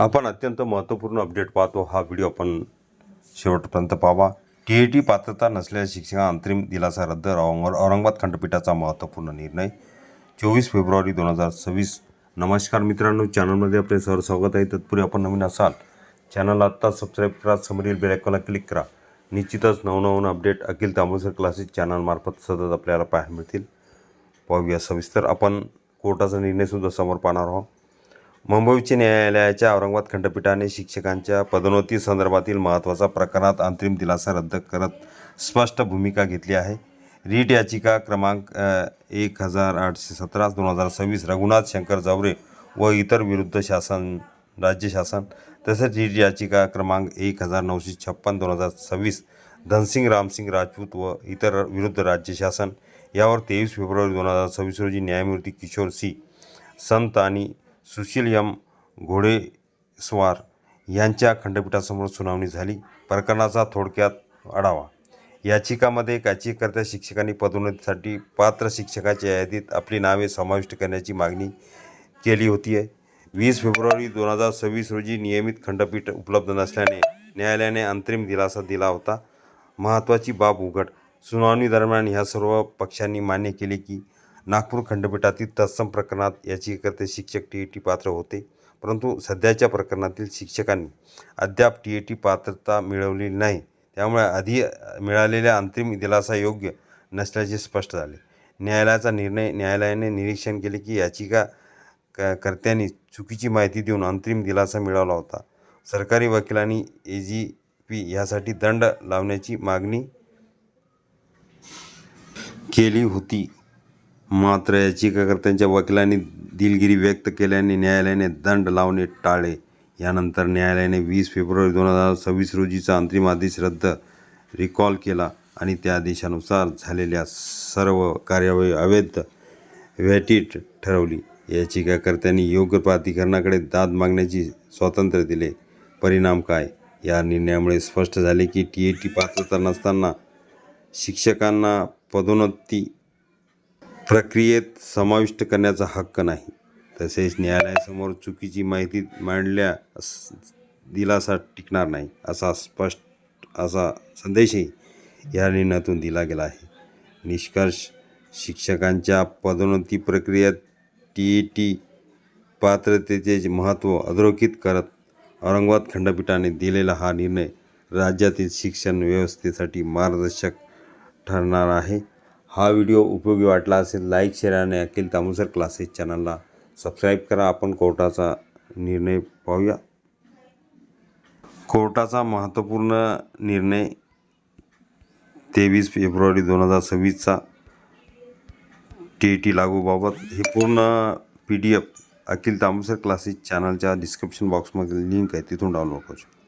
आपण अत्यंत महत्त्वपूर्ण अपडेट पाहतो. हा व्हिडिओ आपण शेवटपर्यंत पाहावा. टी पात्रता नसलेल्या शिक्षकांना अंतरिम दिलासा रद्द. औरंगाबाद खंडपीठाचा महत्त्वपूर्ण निर्णय 24 फेब्रुवारी 2026. नमस्कार मित्रांनो, चॅनलमध्ये आपले सर्व स्वागत आहे. तत्पूर्वी आपण नवीन असाल चॅनलला आत्ता सबस्क्राईब करा, समोरील बेल आयकॉनला क्लिक करा. निश्चितच नवनवीन अपडेट अखिल तांबूसकर क्लासेस चॅनलमार्फत सतत आपल्याला पाहायला मिळतील. पाहूया सविस्तर. आपण कोर्टाचा निर्णयसुद्धा समोर पाहणार आहोत. मुंबई उच्च न्यायालयाच्या औरंगाबाद खंडपीठाने शिक्षकांच्या पदोन्नती संदर्भातील महत्त्वाच्या प्रकरणात अंतरिम दिलासा रद्द करत स्पष्ट भूमिका घेतली आहे. रीट याचिका क्रमांक 1817/2026 रघुनाथ शंकर जावरे व इतर विरुद्ध राज्य शासन, तसेच रीट याचिका क्रमांक 1956/2026 धनसिंग रामसिंग राजपूत व इतर विरुद्ध राज्य शासन यावर 23 फेब्रुवारी 2026 रोजी न्यायमूर्ती किशोर सी संत आणि सुशील एम घोडेस्वार यांच्या खंडपीठासमोर सुनावणी झाली. प्रकरणाचा थोडक्यात आढावा. याचिकामध्ये याचिकाकर्त्या शिक्षकांनी पदोन्नतीसाठी पात्र शिक्षकाच्या यादीत आपली नावे समाविष्ट करण्याची मागणी केली होती. 20 फेब्रुवारी 2026 रोजी नियमित खंडपीठ उपलब्ध नसल्याने न्यायालयाने अंतरिम दिलासा दिला होता. महत्त्वाची बाब उघड. सुनावणी दरम्यान ह्या सर्व पक्षांनी मान्य केले की नागपूर खंडपीठातील तत्सम प्रकरणात याचिकाकर्ते शिक्षक टी पात्र होते, परंतु सध्याच्या प्रकरणातील शिक्षकांनी अद्याप टी पात्रता मिळवली नाही. त्यामुळे आधी मिळालेल्या अंतिम दिलासा योग्य नसल्याचे स्पष्ट झाले. न्यायालयाने निरीक्षण केले की याचिकाकर्त्यांनी चुकीची माहिती देऊन अंतिम दिलासा मिळवला होता. सरकारी वकिलांनी AGP यासाठी दंड लावण्याची मागणी केली होती, मात्र याचिकाकर्त्यांच्या वकिलांनी दिलगिरी व्यक्त केल्याने न्यायालयाने दंड लावणे टाळले. यानंतर न्यायालयाने 20 फेब्रुवारी 2026 रोजीचा अंतिम आदेश रिकॉल केला आणि त्या आदेशानुसार झालेल्या सर्व कार्यवाही अवैध व्हॅलिड ठरवली. याचिकाकर्त्यांनी योग्य प्राधिकरणाकडे दाद मागण्याची स्वातंत्र्य दिले. परिणाम काय? या निर्णयामुळे स्पष्ट झाले की टी पात्रता नसताना शिक्षकांना पदोन्नती प्रक्रियेत समाविष्ट करण्याचा हक्क नाही. तसेच न्यायालयासमोर चुकीची माहिती मांडल्यास दिलासा टिकणार नाही असा संदेशही या निर्णयातून दिला गेला आहे. निष्कर्ष. शिक्षकांच्या पदोन्नती प्रक्रियेत टी पात्रतेचे महत्त्व अधोरेखित करत औरंगाबाद खंडपीठाने दिलेला हा निर्णय राज्यातील शिक्षण व्यवस्थेसाठी मार्गदर्शक ठरणार आहे. हा व्हिडिओ उपयोगी वाटला असेल लाईक, शेअर आणि अखिल तांबूसकर क्लासेस चॅनलला सबस्क्राईब करा. आपण कोर्टाचा निर्णय पाहूया. कोर्टाचा महत्त्वपूर्ण निर्णय 23 फेब्रुवारी 2026चा टी लागूबाबत. हे पूर्ण PDF अखिल तांबूसकर क्लासेस चॅनलच्या डिस्क्रिप्शन बॉक्समध्ये लिंक आहे, तिथून डाउनलोड करू शकता.